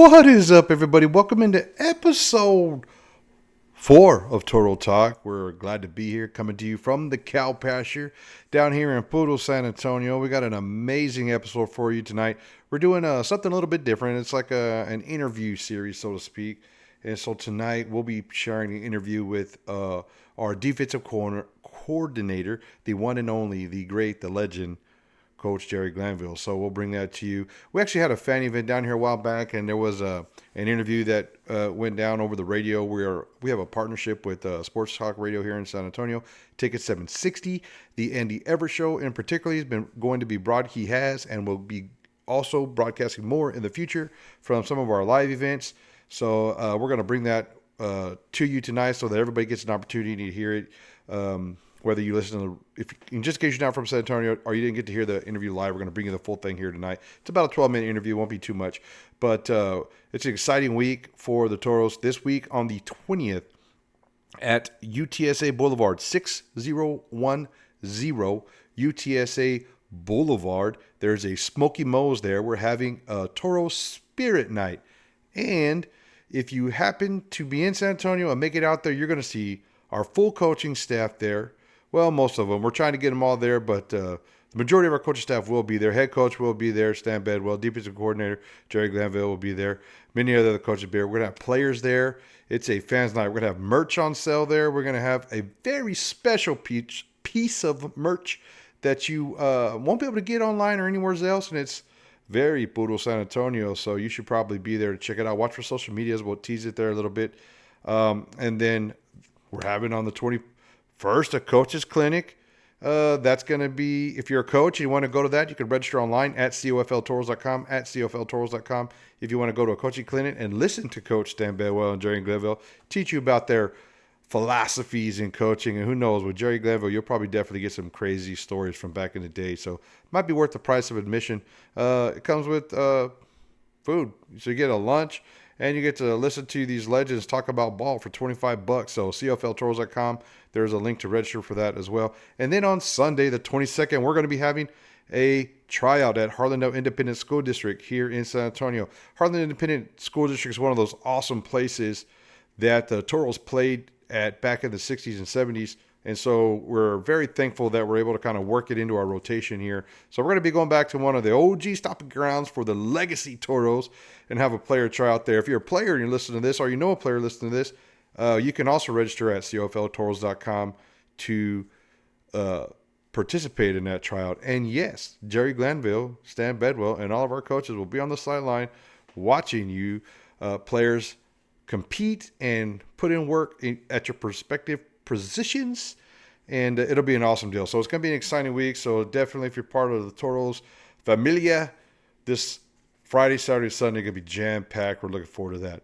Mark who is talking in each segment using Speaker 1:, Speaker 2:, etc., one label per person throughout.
Speaker 1: What is up, everybody? Welcome into episode 4 of Toro Talk. We're glad to be here, coming to you from the cow pasture down here in Poodle, San Antonio. We got an amazing episode for you tonight. We're doing something a little bit different. It's like an interview series, so to speak. And so tonight we'll be sharing an interview with our defensive coordinator, the one and only, the great, the legend, Coach Jerry Glanville. So we'll bring that to you. We actually had a fan event down here a while back, and there was an interview that went down over the radio. We have a partnership with Sports Talk Radio here in San Antonio, Ticket 760. The Andy Everett Show in particular has been going to be he has and will be also broadcasting more in the future from some of our live events. So we're going to bring that to you tonight so that everybody gets an opportunity to hear it. Whether you listen to, in just in case you're not from San Antonio or you didn't get to hear the interview live, we're going to bring you the full thing here tonight. It's about a 12-minute interview. It won't be too much. But it's an exciting week for the Toros. This week on the 20th at UTSA Boulevard, 6010 UTSA Boulevard. There's a Smoky Mo's there. We're having a Toro Spirit Night. And if you happen to be in San Antonio and make it out there, you're going to see our full coaching staff there. Well, most of them. We're trying to get them all there, but the majority of our coaching staff will be there. Head coach will be there, Stan Bedwell. Defensive coordinator, Jerry Glanville, will be there. Many other coaches will be there. We're going to have players there. It's a fans night. We're going to have merch on sale there. We're going to have a very special piece of merch that you won't be able to get online or anywhere else, and it's very Poodle San Antonio, so you should probably be there to check it out. Watch for social medias. We'll tease it there a little bit. And then we're having on the 21st a coach's clinic. That's going to be, if you're a coach and you want to go to that, you can register online at cofltoros.com, at cofltoros.com. If you want to go to a coaching clinic and listen to Coach Stan Bedwell and Jerry Glanville teach you about their philosophies in coaching, and who knows, with Jerry Glanville, you'll probably definitely get some crazy stories from back in the day. So it might be worth the price of admission. It comes with food. So you get a lunch, and you get to listen to these legends talk about ball for $25. So cofltoros.com. There's a link to register for that as well. And then on Sunday, the 22nd, we're going to be having a tryout at Harlandale Independent School District here in San Antonio. Harlandale Independent School District is one of those awesome places that the Toros played at back in the 60s and 70s. And so we're very thankful that we're able to kind of work it into our rotation here. So we're going to be going back to one of the OG stopping grounds for the legacy Toros and have a player try out there. If you're a player and you're listening to this, or you know a player listening to this, you can also register at cofltoros.com to participate in that tryout. And yes, Jerry Glanville, Stan Bedwell, and all of our coaches will be on the sideline watching you players compete and put in work at your prospective positions, and it'll be an awesome deal. So it's going to be an exciting week. So definitely, if you're part of the Toros Familia, this Friday, Saturday, Sunday going to be jam-packed. We're looking forward to that.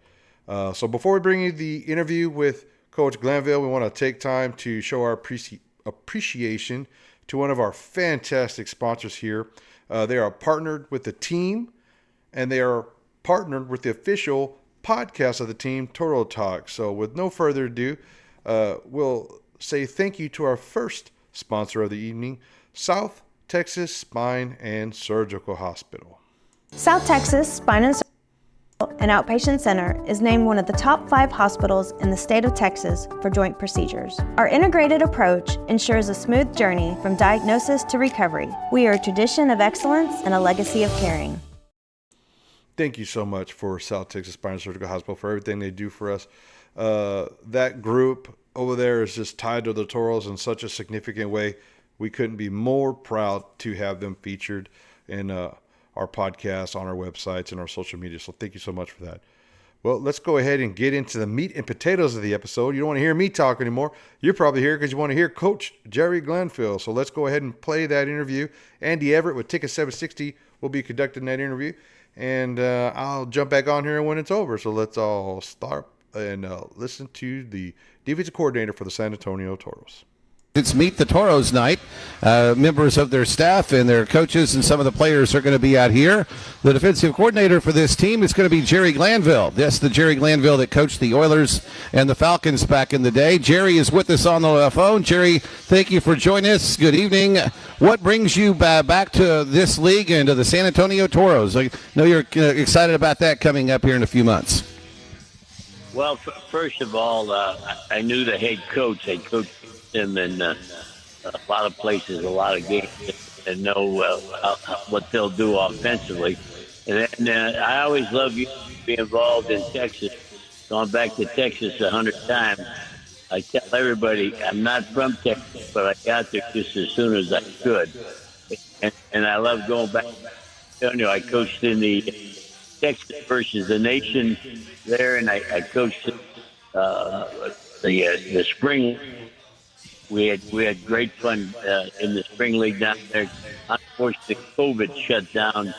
Speaker 1: So before we bring you the interview with Coach Glanville, we want to take time to show our appreciation to one of our fantastic sponsors here. They are partnered with the team, and they are partnered with the official podcast of the team, Toro Talk. So with no further ado, we'll say thank you to our first sponsor of the evening, South Texas Spine and Surgical Hospital.
Speaker 2: South Texas Spine and Surgical and Outpatient Center is named one of the top 5 hospitals in the state of Texas for joint procedures. Our integrated approach ensures a smooth journey from diagnosis to recovery. We are a tradition of excellence and a legacy of caring.
Speaker 1: Thank you so much for South Texas Spine and Surgical Hospital for everything they do for us. That group over there is just tied to the Toros in such a significant way. We couldn't be more proud to have them featured in our podcast, on our websites, and our social media. So thank you so much for that. Well, let's go ahead and get into the meat and potatoes of the episode. You don't want to hear me talk anymore. You're probably here because you want to hear Coach Jerry Glanville. So let's go ahead and play that interview. Andy Everett with Ticket 760 will be conducting that interview. And I'll jump back on here when it's over. So let's all start and listen to the defensive coordinator for the San Antonio Toros.
Speaker 3: It's Meet the Toros night. Members of their staff and their coaches and some of the players are going to be out here. The defensive coordinator for this team is going to be Jerry Glanville. That's the Jerry Glanville that coached the Oilers and the Falcons back in the day. Jerry is with us on the phone. Jerry, thank you for joining us. Good evening. What brings you back to this league and to the San Antonio Toros? I know you're excited about that coming up here in a few months.
Speaker 4: Well, first of all, I knew the head coach. I coached him in a lot of places, a lot of games, and know what they'll do offensively. And then I always loved you to be involved in Texas. Gone back to Texas 100 times. I tell everybody I'm not from Texas, but I got there just as soon as I could. And I love going back. I coached in the Texas versus the Nation there, and I coached the spring. We had great fun in the spring league down there. Unfortunately, COVID shut down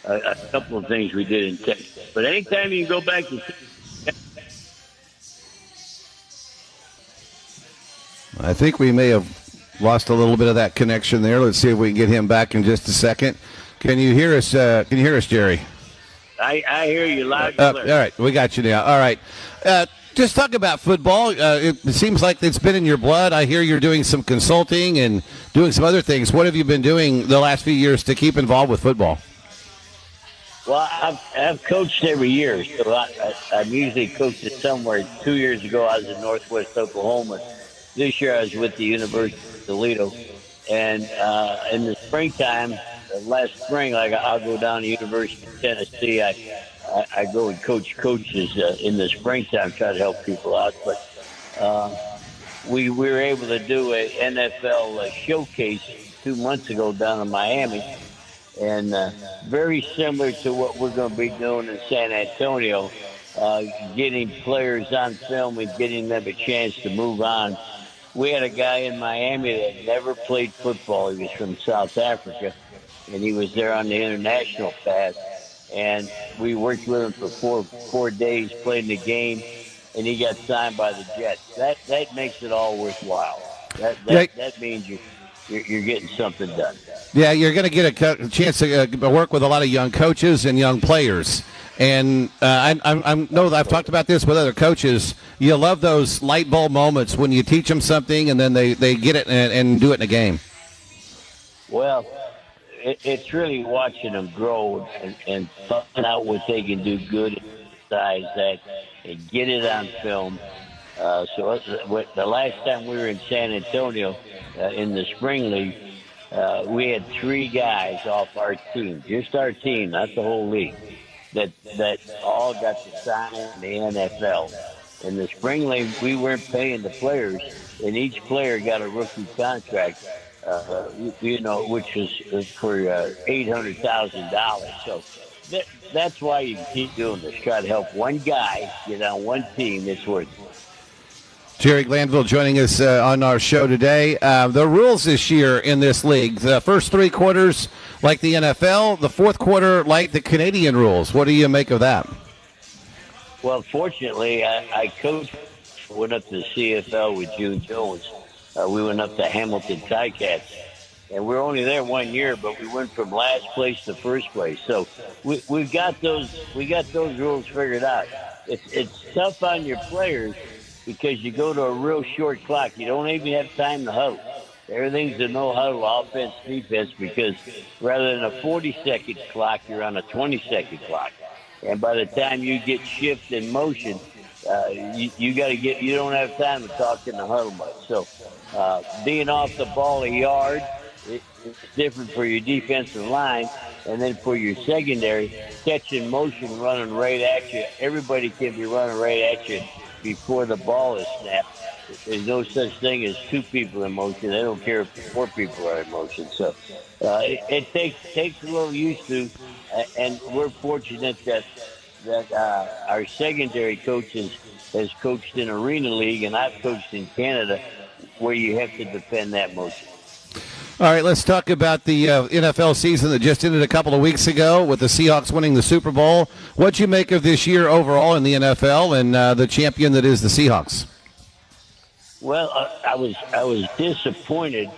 Speaker 4: a couple of things we did in Texas. But anytime you can go back to,
Speaker 3: I think we may have lost a little bit of that connection there. Let's see if we can get him back in just a second. Can you hear us? Jerry?
Speaker 4: I hear you loud and clear.
Speaker 3: All right, we got you now. All right. Just talk about football. It seems like it's been in your blood. I hear you're doing some consulting and doing some other things. What have you been doing the last few years to keep involved with football?
Speaker 4: Well, I've coached every year, so I'm usually coached it somewhere. 2 years ago, I was in Northwest Oklahoma. This year, I was with the University of Toledo. And in the springtime, last spring, I'll go down to University of Tennessee. I go and coach coaches in the springtime, try to help people out. But we were able to do an NFL showcase 2 months ago down in Miami, and very similar to what we're going to be doing in San Antonio, getting players on film and getting them a chance to move on. We had a guy in Miami that never played football. He was from South Africa, and he was there on the international pass. And we worked with him for four days, played in the game, and he got signed by the Jets. That makes it all worthwhile. That means you're getting something done. Yeah,
Speaker 3: you're going to get a chance to work with a lot of young coaches and young players. And I know that I've talked about this with other coaches. You love those light bulb moments when you teach them something and then they get it and do it in a game.
Speaker 4: Well, it's really watching them grow and finding out what they can do good and size that and get it on film. So the last time we were in San Antonio in the spring league, we had 3 guys off our team, just our team, not the whole league, that all got to sign in the NFL. In the spring league, we weren't paying the players, and each player got a rookie contract. Which is for $800,000. So that's why you keep doing this. Try to help one guy get on one team that's worth it.
Speaker 3: Jerry Glanville joining us on our show today. The rules this year in this league, the first 3 quarters like the NFL, the fourth quarter like the Canadian rules. What do you make of that?
Speaker 4: Well, fortunately, I coached, went up to the CFL with June Jones. We went up to Hamilton Ticats, and we were only there 1 year, but we went from last place to first place. So we got those rules figured out. It's tough on your players because you go to a real short clock. You don't even have time to huddle. Everything's a no huddle offense, defense, because rather than a 40-second clock, you're on a 20-second clock. And by the time you get shift in motion, you don't have time to talk in the huddle much. So being off the ball a yard, it's different for your defensive line. And then for your secondary, catch in motion, running right at you. Everybody can be running right at you before the ball is snapped. There's no such thing as 2 people in motion. They don't care if 4 people are in motion. So it takes a little used to, and we're fortunate that our secondary coaches has coached in Arena League, and I've coached in Canada, where you have to defend that motion.
Speaker 3: All right, let's talk about the NFL season that just ended a couple of weeks ago with the Seahawks winning the Super Bowl. What'd you make of this year overall in the NFL and the champion that is the Seahawks?
Speaker 4: Well, I was disappointed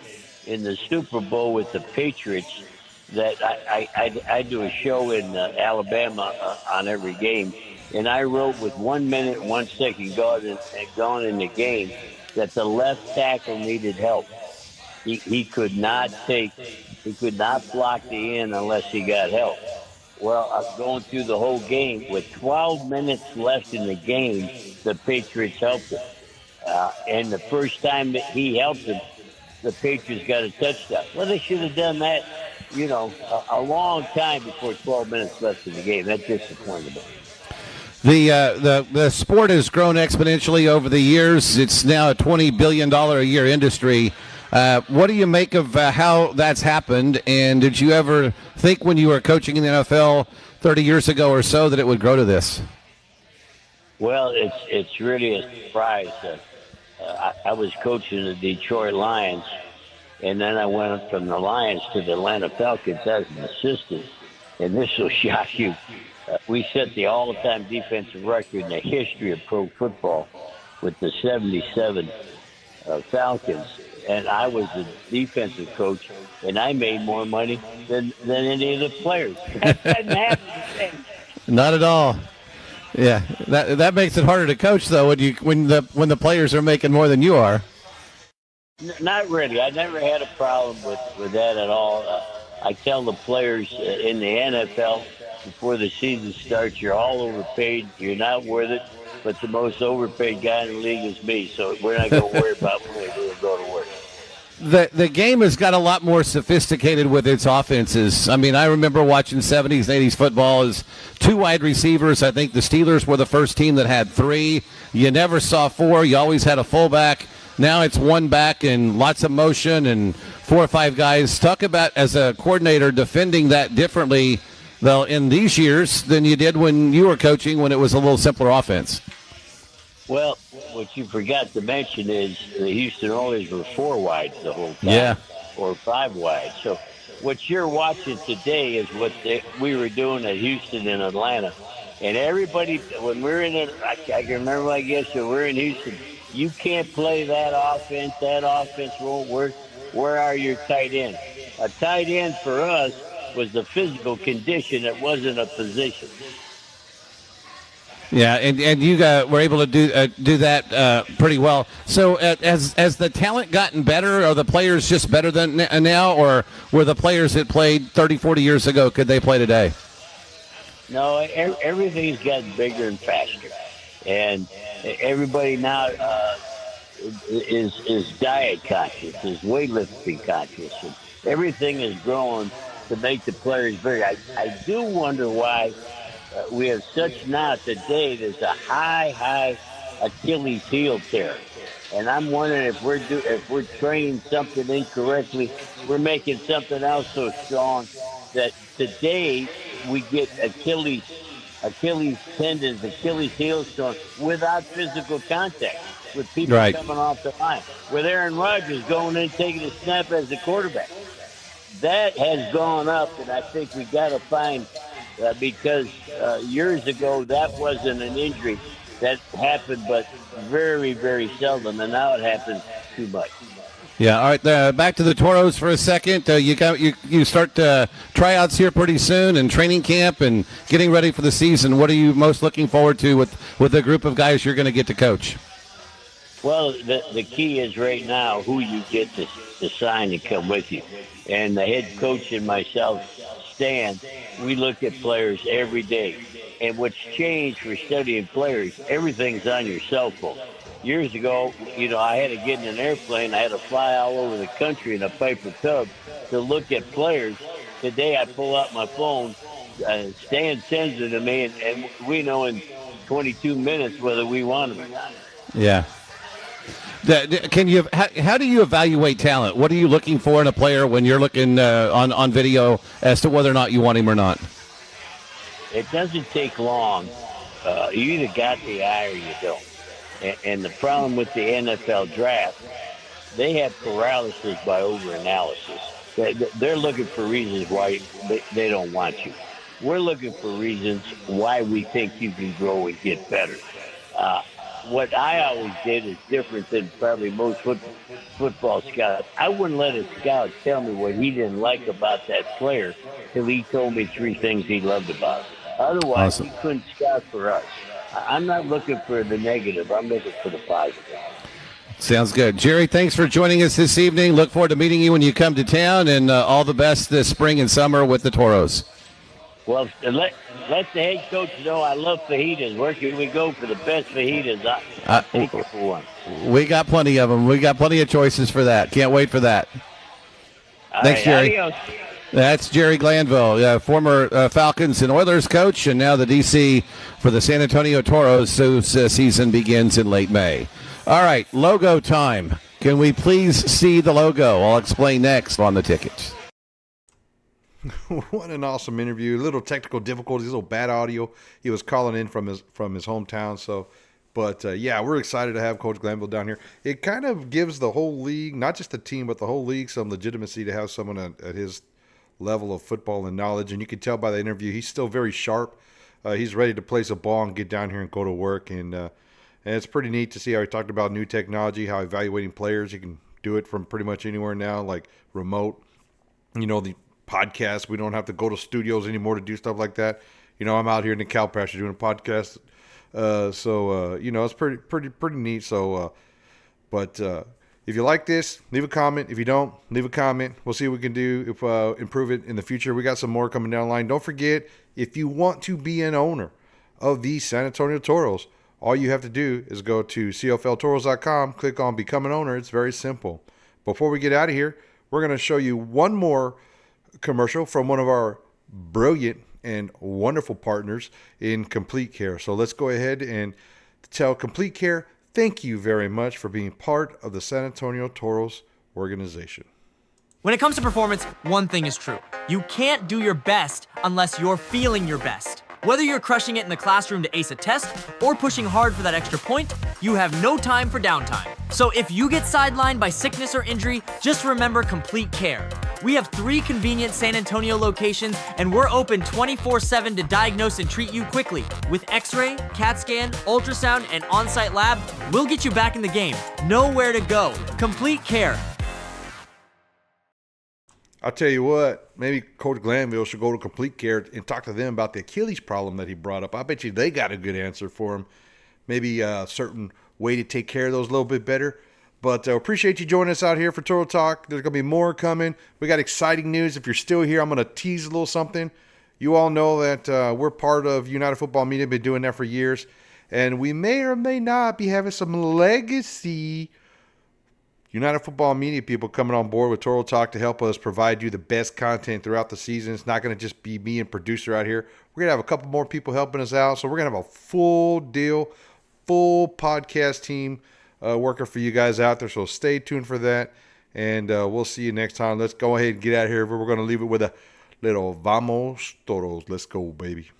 Speaker 4: in the Super Bowl with the Patriots that I do a show in Alabama on every game, and I wrote with 1 minute and 1 second gone in the game that the left tackle needed help. He could not block the end unless he got help. Well, I'm going through the whole game with 12 minutes left in the game. The Patriots helped him, and the first time that he helped him, the Patriots got a touchdown. Well, they should have done that, a long time before 12 minutes left in the game. That disappointed me.
Speaker 3: The sport has grown exponentially over the years. It's now a $20 billion a year industry. What do you make of how that's happened? And did you ever think when you were coaching in the NFL 30 years ago or so that it would grow to this?
Speaker 4: Well, it's really a surprise. I was coaching the Detroit Lions, and then I went up from the Lions to the Atlanta Falcons as an assistant. And this will shock you. We set the all-time defensive record in the history of pro football with the 77 Falcons. And I was the defensive coach, and I made more money than any of the players. That doesn't happen.
Speaker 3: Not at all. Yeah, that makes it harder to coach though when the players are making more than you are.
Speaker 4: Not really. I never had a problem with that at all. I tell the players in the NFL before the season starts, you're all overpaid. You're not worth it. But the most overpaid guy in the league is me, so we're not going to worry about when we do go to work.
Speaker 3: The game has got a lot more sophisticated with its offenses. I mean, I remember watching 70s and 80s football as two wide receivers. I think the Steelers were the first team that had three. You never saw four. You always had a fullback. Now it's one back and lots of motion and 4 or 5 guys. Talk about, as a coordinator, defending that differently, though, in these years than you did when you were coaching, when it was a little simpler offense.
Speaker 4: Well, what you forgot to mention is the Houston Oilers were 4 wide the whole time,
Speaker 3: Yeah,
Speaker 4: or 5 wide. So what you're watching today is what we were doing at Houston and Atlanta. And everybody, when we're in it, I can remember like yesterday, we're in Houston. You can't play that offense. That offense won't work. Where are your tight ends? A tight end for us was the physical condition. It wasn't a position.
Speaker 3: yeah, and you were able to do that pretty well. So has the talent gotten better? Are the players just better than now, or were the players that played 30, 40 years ago, could they play today?
Speaker 4: No, everything's gotten bigger and faster, and everybody now is diet conscious, is weightlifting conscious, and everything is growing to make the players bigger. I do wonder why we have such now today. There's a high Achilles heel tear, and I'm wondering if we're training something incorrectly, we're making something else so strong that today we get Achilles tendons, Achilles heel strong without physical contact, with people
Speaker 3: Right.
Speaker 4: coming off the line. With Aaron Rodgers going in taking a snap as the quarterback. That has gone up, and I think we got to find, because years ago that wasn't an injury that happened, but very, very seldom, and now it happens too much.
Speaker 3: Yeah, all right. Back to the Toros for a second. You start tryouts here pretty soon, and training camp, and getting ready for the season. What are you most looking forward to with the group of guys you're going to get to coach?
Speaker 4: Well, the key is right now who you get to sign to come with you. And the head coach and myself, Stan, we look at players every day. And what's changed for studying players, everything's on your cell phone. Years ago, I had to get in an airplane. I had to fly all over the country in a Piper Cub to look at players. Today, I pull out my phone. Stan sends it to me, and we know in 22 minutes whether we want them or not.
Speaker 3: Yeah. How do you evaluate talent? What are you looking for in a player when you're looking on video as to whether or not you want him or not?
Speaker 4: It doesn't take long. You either got the eye or you don't. And the problem with the NFL draft, they have paralysis by overanalysis. They're looking for reasons why they don't want you. We're looking for reasons why we think you can grow and get better. what I always did is different than probably most football scouts. I wouldn't let a scout tell me what he didn't like about that player till he told me 3 things he loved about it. Otherwise,
Speaker 3: Awesome.
Speaker 4: he couldn't scout for us. I'm not looking for the negative. I'm looking for the positive.
Speaker 3: Sounds good. Jerry, thanks for joining us this evening. Look forward to meeting you when you come to town, and all the best this spring and summer with the Toros.
Speaker 4: Well, let the head coach know I love fajitas. Where can we go for the best fajitas? I'll take you for one.
Speaker 3: We got plenty of them. We got plenty of choices for that. Can't wait for that.
Speaker 4: All
Speaker 3: Thanks,
Speaker 4: right,
Speaker 3: Jerry.
Speaker 4: adios.
Speaker 3: That's Jerry Glanville, former Falcons and Oilers coach, and now the DC for the San Antonio Toros, whose season begins in late May. All right, logo time. Can we please see the logo? I'll explain next on the tickets.
Speaker 1: What an awesome interview. A little technical difficulties, a little bad audio. He was calling in from his hometown. So, but yeah, we're excited to have Coach Glanville down here. It kind of gives the whole league, not just the team, but the whole league, some legitimacy to have someone at his level of football and knowledge. And you can tell by the interview, he's still very sharp. He's ready to place a ball and get down here and go to work. And it's pretty neat to see how he talked about new technology, how evaluating players. You can do it from pretty much anywhere now, like remote. You know, the podcast. We don't have to go to studios anymore to do stuff like that. You know, I'm out here in the cow pasture doing a podcast. So you know, it's pretty neat. So, but if you like this, leave a comment. If you don't, leave a comment. We'll see what we can do if improve it in the future. We got some more coming down the line. Don't forget, if you want to be an owner of the San Antonio Toros, all you have to do is go to cfltoros.com, click on Become an Owner. It's very simple. Before we get out of here, we're going to show you one more commercial from one of our brilliant and wonderful partners in Complete Care. So let's go ahead and tell Complete Care thank you very much for being part of the San Antonio Toros organization.
Speaker 5: When it comes to performance, one thing is true. You can't do your best unless you're feeling your best. Whether you're crushing it in the classroom to ace a test or pushing hard for that extra point, you have no time for downtime. So if you get sidelined by sickness or injury, just remember Complete Care. We have 3 convenient San Antonio locations, and we're open 24/7 to diagnose and treat you quickly. With X-ray, CAT scan, ultrasound, and on-site lab, we'll get you back in the game. Know where to go. Complete Care.
Speaker 1: I'll tell you what, maybe Coach Glanville should go to Complete Care and talk to them about the Achilles problem that he brought up. I bet you they got a good answer for him. Maybe a certain way to take care of those a little bit better. But appreciate you joining us out here for Toro Talk. There's going to be more coming. We got exciting news. If you're still here, I'm going to tease a little something. You all know that we're part of United Football Media. Been doing that for years. And we may or may not be having some legacy United Football Media people coming on board with Toro Talk to help us provide you the best content throughout the season. It's not going to just be me and producer out here. We're going to have a couple more people helping us out. So we're going to have a full deal, full podcast team working for you guys out there. So stay tuned for that. And we'll see you next time. Let's go ahead and get out of here. We're going to leave it with a little Vamos Toros. Let's go, baby.